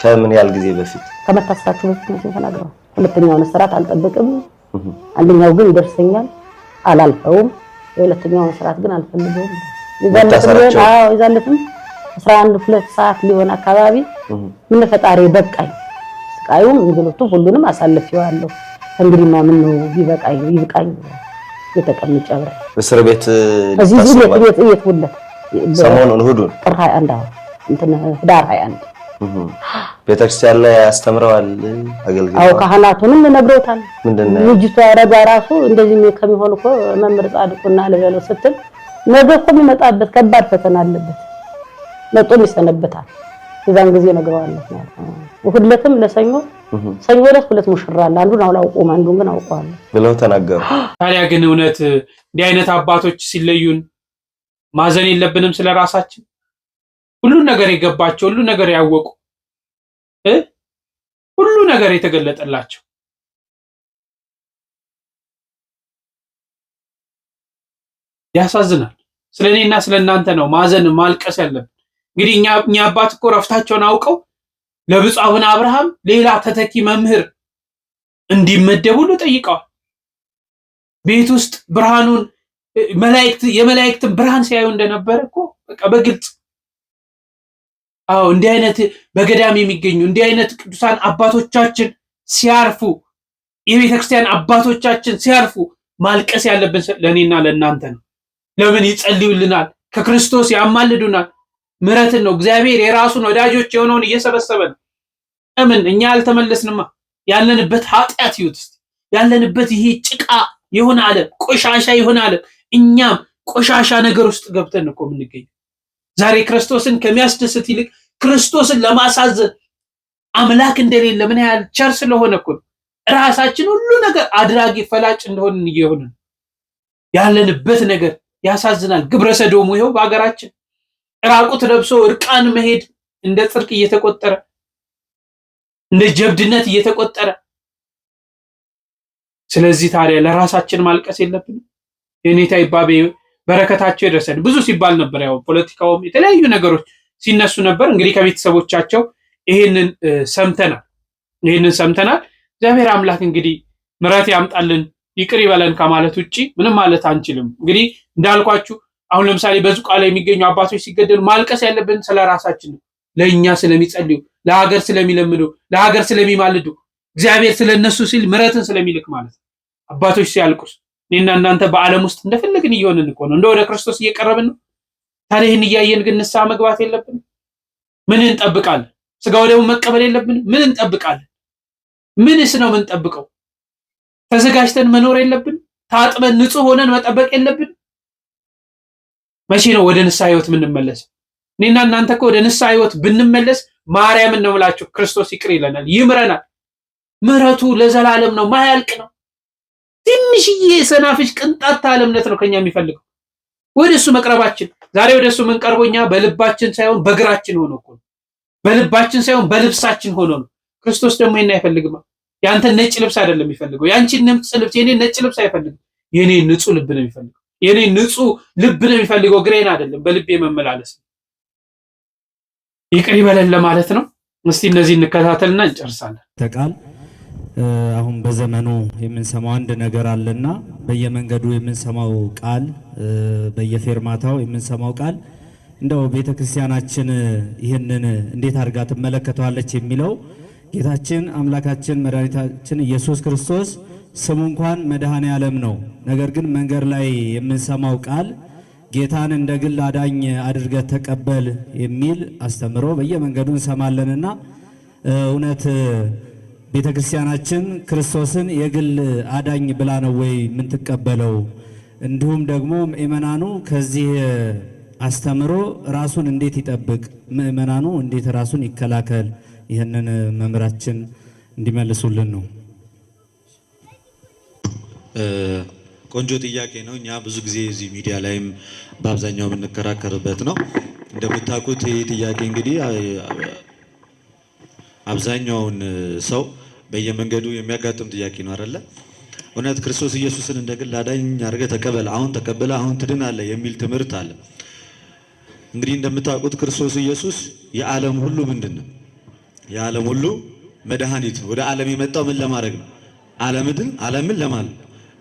ከምን ያህል ጊዜ በፊት ከመታሰራቸው በፊት ነው የተናገረው። ሁለተኛውን ስራት አልጠብቅም፣ አንደኛው ግን ይደርሰኛል አላልፈውም፣ የሁለተኛውን ስራት ግን አልፈልገውም። ይዛለትም 11 ሰዓት ሊሆን አካባቢ ምን ፈጣሪ በቃኝ ስቃዩም እንግልቱ ሁሉንም አሳልፌዋለሁ። እንግዲህ ማምን ነው ቢበቃኝ ይብቃኝ የተቀመጨ ብር እስር ቤት እዚህ ቤት ሁሉ ሰሞኑን እሑዱን ጥር 21 እንትን ዳር 21 ቤተክርስቲያን ላይ ያስተምረዋል አገልግሎት። አው ካህናቱንም ነግረውታል። ምንድነው ልጅቷ ያረጋ ራሱ እንደዚህ ከሚሆን እኮ መምህር ጻድቁና ለበለው ስትል ነገ እኮ የሚመጣበት ከባድ ፈተና አለበት መጥቶም ይሰነበታል። የዛን ጊዜ ነግረዋለሁ ማለት ነው። ሁለቱም ለሰኞ ሰኞ ዕለት ሁለት ሙሽራ አለ። አንዱን አውቀውም አንዱን ግን አውቀዋለሁ ብለው ተናገሩ። ታዲያ ግን እውነት እንዲህ አይነት አባቶች ሲለዩን ማዘን የለብንም? ስለራሳችን ሁሉ ነገር የገባቸው ሁሉ ነገር ያወቁ ሁሉ ነገር የተገለጠላቸው ያሳዝናል። ስለኔና ስለናንተ ነው ማዘን ማልቀስ ያለብን። እንግዲህ እኛ አባት እኮ ረፍታቸውን አውቀው ለብፁዕ አቡነ አብርሃም ሌላ ተተኪ መምህር እንዲመደቡ ሁሉ ጠይቀዋል። ቤት ውስጥ ብርሃኑን የመላእክትን ብርሃን ሲያዩ እንደነበረ እኮ በቃ በግልጽ እንዲህ አይነት በገዳም የሚገኙ እንዲህ አይነት ቅዱሳን አባቶቻችን ሲያርፉ የቤተ ክርስቲያን አባቶቻችን ሲያርፉ ማልቀስ ያለብን ለኔና ለእናንተ ነው። ለምን ይጸልዩልናል፣ ከክርስቶስ ያማልዱናል። ምሕረትን ነው እግዚአብሔር የራሱን ወዳጆች የሆነውን እየሰበሰበ ነው። ለምን እኛ አልተመለስንማ? ያለንበት ኃጢአት ይሁት ያለንበት ይሄ ጭቃ የሆነ ዓለም ቆሻሻ የሆነ ዓለም እኛም ቆሻሻ ነገር ውስጥ ገብተን እኮ የምንገኝ። ዛሬ ክርስቶስን ከሚያስደስት ይልቅ ክርስቶስን ለማሳዘን አምላክ እንደሌለ ምን ያህል ቸር ስለሆነ እኮ ራሳችን ሁሉ ነገር አድራጊ ፈላጭ እንደሆንን እየሆንን ያለንበት ነገር ያሳዝናል። ግብረ ሰዶሙ ይኸው በአገራችን ራቁት ለብሶ እርቃን መሄድ እንደ ጽድቅ እየተቆጠረ እንደ ጀብድነት እየተቆጠረ። ስለዚህ ታዲያ ለራሳችን ማልቀስ የለብንም? የኔታ ይባቤ በረከታቸው ይድረሰን። ብዙ ሲባል ነበር፣ ያው ፖለቲካውም የተለያዩ ነገሮች ሲነሱ ነበር። እንግዲህ ከቤተሰቦቻቸው ይሄንን ሰምተናል። እግዚአብሔር አምላክ እንግዲህ ምሕረት ያምጣልን ይቅር ይበለን ከማለት ውጪ ምንም ማለት አንችልም። እንግዲህ እንዳልኳችሁ አሁን ለምሳሌ በዙቃ ላይ የሚገኙ አባቶች ሲገደሉ ማልቀስ ያለብን ስለራሳችን ነው። ለእኛ ስለሚጸልዩ፣ ለሀገር ስለሚለምዱ፣ ለሀገር ስለሚማልዱ፣ እግዚአብሔር ስለነሱ ሲል ምሕረትን ስለሚልክ ማለት ነው። አባቶች ሲያልቁስ እኔና እናንተ በዓለም ውስጥ እንደፈለግን እየሆንን እኮ ነው። እንደ ወደ ክርስቶስ እየቀረብን ነው። ታዲያ ይህን እያየን ግን ንስሐ መግባት የለብንም? ምን እንጠብቃለን? ስጋ ወደሙ መቀበል የለብንም? ምን እንጠብቃለን? ምንስ ነው የምንጠብቀው? ተዘጋጅተን መኖር የለብን? ታጥበን ንጹህ ሆነን መጠበቅ የለብን? መቼ ነው ወደ ንስሐ ህይወት የምንመለሰው? እኔና እናንተ እኮ ወደ ንስሐ ህይወት ብንመለስ ማርያምን ነው የምላችሁ ክርስቶስ ይቅር ይለናል፣ ይምረናል። ምሕረቱ ለዘላለም ነው፣ ማያልቅ ነው። ትንሽዬ ሰናፍጭ ቅንጣት ያህል እምነት ነው ከኛ የሚፈልገው ወደሱ መቅረባችን። ዛሬ ወደሱ የምንቀርበው እኛ በልባችን ሳይሆን በእግራችን ሆኖ እኮ ነው። በልባችን ሳይሆን በልብሳችን ሆኖ ነው። ክርስቶስ ደግሞ ይሄን አይፈልግም። ያንተ ነጭ ልብስ አይደለም የሚፈልገው፣ ያንቺን ነጭ ልብስ፣ የኔ ነጭ ልብስ አይፈልግም። የኔ ንጹህ ልብ ነው የሚፈልገው። የኔ ንጹህ ልብ ነው የሚፈልገው፣ ግሬን አይደለም። በልቤ መመላለስ ይቅር ይበለን ለማለት ነው። እስቲ እነዚህ እንከታተልና እንጨርሳለን። ተቃል አሁን በዘመኑ የምንሰማው አንድ ነገር አለና በየመንገዱ የምንሰማው ቃል፣ በየፌርማታው የምንሰማው ቃል እንደው ቤተክርስቲያናችን ይህንን እንዴት አድርጋ ትመለከተዋለች የሚለው ጌታችን አምላካችን መድኃኒታችን ኢየሱስ ክርስቶስ ስሙ እንኳን መድኃኔ ዓለም ነው። ነገር ግን መንገድ ላይ የምንሰማው ቃል ጌታን እንደ ግል አዳኝ አድርገህ ተቀበል የሚል አስተምሮ በየመንገዱ እንሰማለንና እውነት ቤተክርስቲያናችን ክርስቶስን የግል አዳኝ ብላ ነው ወይ የምትቀበለው? እንዲሁም ደግሞ ምእመናኑ ከዚህ አስተምሮ ራሱን እንዴት ይጠብቅ? ምእመናኑ እንዴት ራሱን ይከላከል? ይህንን መምህራችን እንዲመልሱልን ነው። ቆንጆ ጥያቄ ነው። እኛ ብዙ ጊዜ እዚህ ሚዲያ ላይም በአብዛኛው የምንከራከርበት ነው። እንደምታውቁት ይህ ጥያቄ እንግዲህ አብዛኛውን ሰው በየመንገዱ የሚያጋጥም ጥያቄ ነው አይደለ? እውነት ክርስቶስ ኢየሱስን እንደ ግል አዳኝ አድርገህ ተቀበል፣ አሁን ተቀበለ፣ አሁን ትድናለህ የሚል ትምህርት አለ። እንግዲህ እንደምታውቁት ክርስቶስ ኢየሱስ የዓለም ሁሉ ምንድን ነው? የዓለም ሁሉ መድኃኒት ነው። ወደ ዓለም የመጣው ምን ለማድረግ ነው? ዓለምን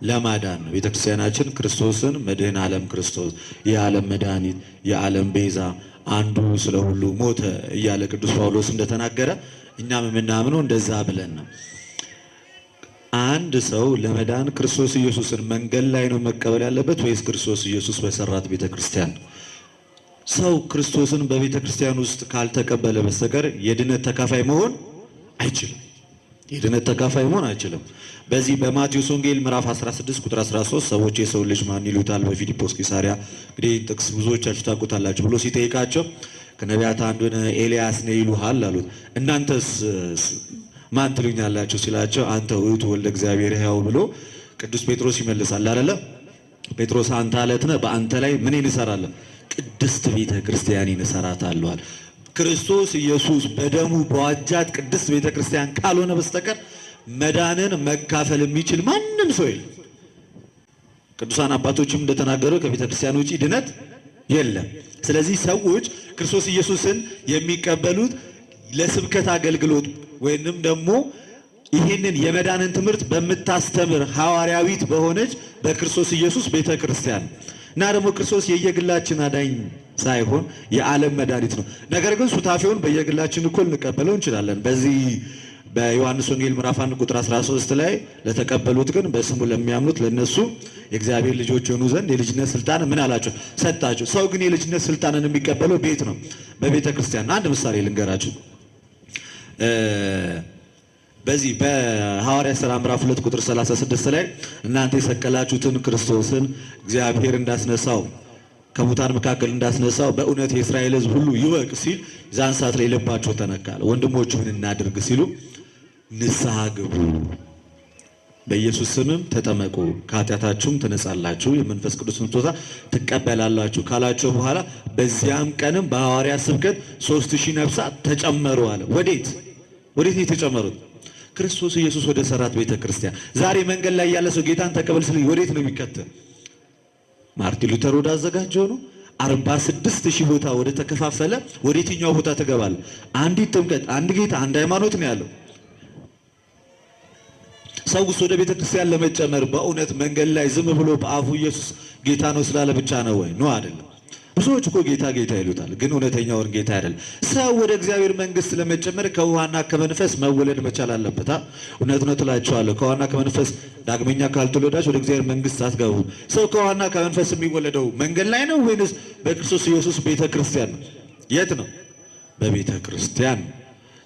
ለማዳን ነው። ቤተክርስቲያናችን ክርስቶስን መድህን ዓለም ክርስቶስ የዓለም መድኃኒት የዓለም ቤዛ አንዱ ስለ ሁሉ ሞተ እያለ ቅዱስ ጳውሎስ እንደተናገረ እኛም የምናምነው እንደዛ ብለን ነው። አንድ ሰው ለመዳን ክርስቶስ ኢየሱስን መንገድ ላይ ነው መቀበል ያለበት ወይስ ክርስቶስ ኢየሱስ በሰራት ቤተክርስቲያን? ሰው ክርስቶስን በቤተክርስቲያን ውስጥ ካልተቀበለ በስተቀር የድነት ተካፋይ መሆን አይችልም። የድነት ተካፋይ መሆን አይችልም። በዚህ በማቴዎስ ወንጌል ምዕራፍ 16 ቁጥር 13 ሰዎች የሰው ልጅ ማን ይሉታል? በፊልጶስ ቂሳሪያ እንግዲህ ጥቅስ ብዙዎቻችሁ ታውቁታላችሁ ብሎ ሲጠይቃቸው ከነቢያት አንዱን ኤልያስ ነው ይሉሃል አሉት። እናንተስ ማን ትሉኛላችሁ ሲላቸው አንተ ውእቱ ወልደ እግዚአብሔር ሕያው ብሎ ቅዱስ ጴጥሮስ ይመልሳል አይደለ? ጴጥሮስ አንተ አለት ነህ፣ በአንተ ላይ ምን እንሰራለን? ቅድስት ቤተ ክርስቲያንን እሰራታለሁ አለ። ክርስቶስ ኢየሱስ በደሙ በዋጃት ቅድስት ቤተ ክርስቲያን ካልሆነ በስተቀር መዳንን መካፈል የሚችል ማንም ሰው የለም። ቅዱሳን አባቶችም እንደተናገረው ከቤተክርስቲያን ውጪ ድነት የለም። ስለዚህ ሰዎች ክርስቶስ ኢየሱስን የሚቀበሉት ለስብከት አገልግሎት ወይንም ደግሞ ይህንን የመዳንን ትምህርት በምታስተምር ሐዋርያዊት በሆነች በክርስቶስ ኢየሱስ ቤተክርስቲያን እና ደግሞ ክርስቶስ የየግላችን አዳኝ ሳይሆን የዓለም መድኃኒት ነው። ነገር ግን ሱታፌውን በየግላችን እኩል እንቀበለው እንችላለን። በዚህ በዮሐንስ ወንጌል ምዕራፍ 1 ቁጥር 13 ላይ ለተቀበሉት ግን በስሙ ለሚያምኑት ለነሱ የእግዚአብሔር ልጆች የሆኑ ዘንድ የልጅነት ስልጣን ምን አላቸው? ሰጣቸው። ሰው ግን የልጅነት ስልጣንን የሚቀበለው ቤት ነው፣ በቤተ ክርስቲያን። አንድ ምሳሌ ልንገራችሁ። በዚህ በሐዋርያት ሥራ ምዕራፍ 2 ቁጥር 36 ላይ እናንተ የሰቀላችሁትን ክርስቶስን እግዚአብሔር እንዳስነሳው ከሙታን መካከል እንዳስነሳው በእውነት የእስራኤል ሕዝብ ሁሉ ይወቅ ሲል ዛን ሰዓት ላይ ልባቸው ተነካለ። ወንድሞች ምን እናድርግ ሲሉ ንስሐ ግቡ፣ በኢየሱስ ስምም ተጠመቁ፣ ከኃጢአታችሁም ትነጻላችሁ፣ የመንፈስ ቅዱስ ስጦታ ትቀበላላችሁ ካላቸው በኋላ በዚያም ቀንም በሐዋርያት ስብከት 3000 ነፍሳት ተጨመሩ አለ። ወዴት ነው የተጨመሩት? ክርስቶስ ኢየሱስ ወደ ሰራት ቤተ ክርስቲያን። ዛሬ መንገድ ላይ ያለ ሰው ጌታን ተቀበል ሲል ወዴት ነው የሚከተል? ማርቲን ሉተር ወደ አዘጋጀው ነው። 46000 ቦታ ወደ ተከፋፈለ ወደ የትኛው ቦታ ተገባል? አንዲት ጥምቀት፣ አንድ ጌታ፣ አንድ ሃይማኖት ነው ያለው። ሰውስ ወደ ቤተ ክርስቲያን ለመጨመር በእውነት መንገድ ላይ ዝም ብሎ በአፉ ኢየሱስ ጌታ ነው ስላለ ብቻ ነው ወይ? ነው አይደለም። ብዙዎች እኮ ጌታ ጌታ ይሉታል፣ ግን እውነተኛውን ጌታ አይደለም። ሰው ወደ እግዚአብሔር መንግስት ለመጨመር ከውሃና ከመንፈስ መወለድ መቻል አለበት። እውነት ነው እላችኋለሁ፣ ከውሃና ከመንፈስ ዳግመኛ ካልተወለዳችሁ ወደ እግዚአብሔር መንግስት አትገቡ። ሰው ከውሃና ከመንፈስ የሚወለደው መንገድ ላይ ነው ወይንስ በክርስቶስ ኢየሱስ ቤተ ክርስቲያን ነው? የት ነው? በቤተ ክርስቲያን።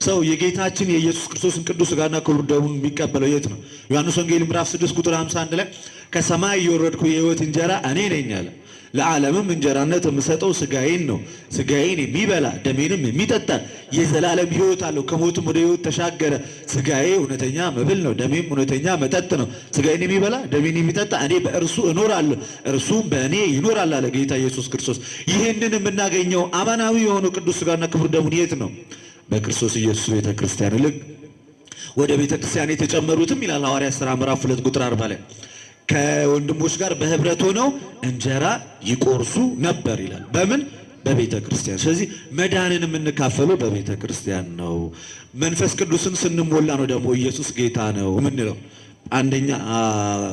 ሰው የጌታችን የኢየሱስ ክርስቶስን ቅዱስ ሥጋና ክቡር ደሙን የሚቀበለው የት ነው? ዮሐንስ ወንጌል ምዕራፍ 6 ቁጥር 51 ላይ ከሰማይ የወረድኩ የሕይወት እንጀራ እኔ ነኝ አለ። ለዓለምም እንጀራነት የምሰጠው ሥጋዬን ነው። ሥጋዬን የሚበላ ደሜንም የሚጠጣ የዘላለም ሕይወት አለው፣ ከሞትም ወደ ሕይወት ተሻገረ። ሥጋዬ እውነተኛ መብል ነው፣ ደሜም እውነተኛ መጠጥ ነው። ሥጋዬን የሚበላ ደሜን የሚጠጣ እኔ በእርሱ እኖራለሁ፣ እርሱም በእኔ ይኖራል አለ ጌታ ኢየሱስ ክርስቶስ። ይህንን የምናገኘው አማናዊ የሆነው ቅዱስ ሥጋና ክቡር ደሙን የት ነው? በክርስቶስ ኢየሱስ ቤተ ክርስቲያን። ልክ ወደ ቤተ ክርስቲያን የተጨመሩትም ይላል ሐዋርያት ሥራ ምዕራፍ 2 ቁጥር 40 ላይ ከወንድሞች ጋር በህብረት ሆነው እንጀራ ይቆርሱ ነበር ይላል። በምን? በቤተ ክርስቲያን። ስለዚህ መዳንን የምንካፈለው በቤተ ክርስቲያን ነው። መንፈስ ቅዱስን ስንሞላ ነው ደግሞ ኢየሱስ ጌታ ነው የምንለው። አንደኛ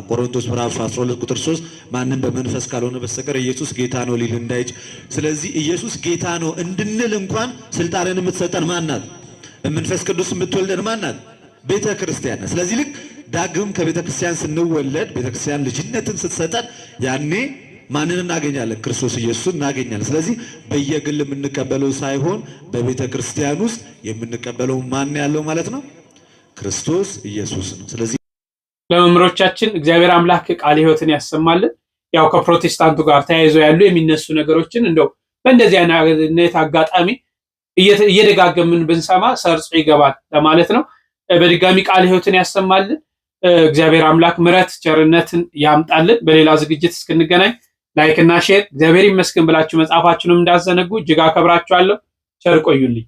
ቆሮንቶስ ምዕራፍ 12 ቁጥር 3 ማንም በመንፈስ ካልሆነ በስተቀር ኢየሱስ ጌታ ነው ሊል እንዳይች። ስለዚህ ኢየሱስ ጌታ ነው እንድንል እንኳን ስልጣንን የምትሰጠን ማናት? በመንፈስ ቅዱስ የምትወልደን ማናት? ቤተ ክርስቲያን። ስለዚህ ልክ ዳግም ከቤተ ክርስቲያን ስንወለድ ቤተ ክርስቲያን ልጅነትን ስትሰጠን ያኔ ማንን እናገኛለን? ክርስቶስ ኢየሱስን እናገኛለን። ስለዚህ በየግል የምንቀበለው ሳይሆን በቤተ ክርስቲያን ውስጥ የምንቀበለው ማን ያለው ማለት ነው? ክርስቶስ ኢየሱስ ነው። ስለዚህ ለመምህሮቻችን እግዚአብሔር አምላክ ቃለ ሕይወትን ያሰማልን። ያው ከፕሮቴስታንቱ ጋር ተያይዞ ያሉ የሚነሱ ነገሮችን እንደው በእንደዚህ አይነት አጋጣሚ እየደጋገምን ብንሰማ ሰርጾ ይገባል ለማለት ነው። በድጋሚ ቃለ ሕይወትን ያሰማልን። እግዚአብሔር አምላክ ምሕረት ቸርነትን ያምጣልን። በሌላ ዝግጅት እስክንገናኝ ላይክ እና ሼር እግዚአብሔር ይመስገን ብላችሁ መጻፋችሁንም እንዳዘነጉ እጅግ አከብራችኋለሁ። ቸር ቆዩልኝ።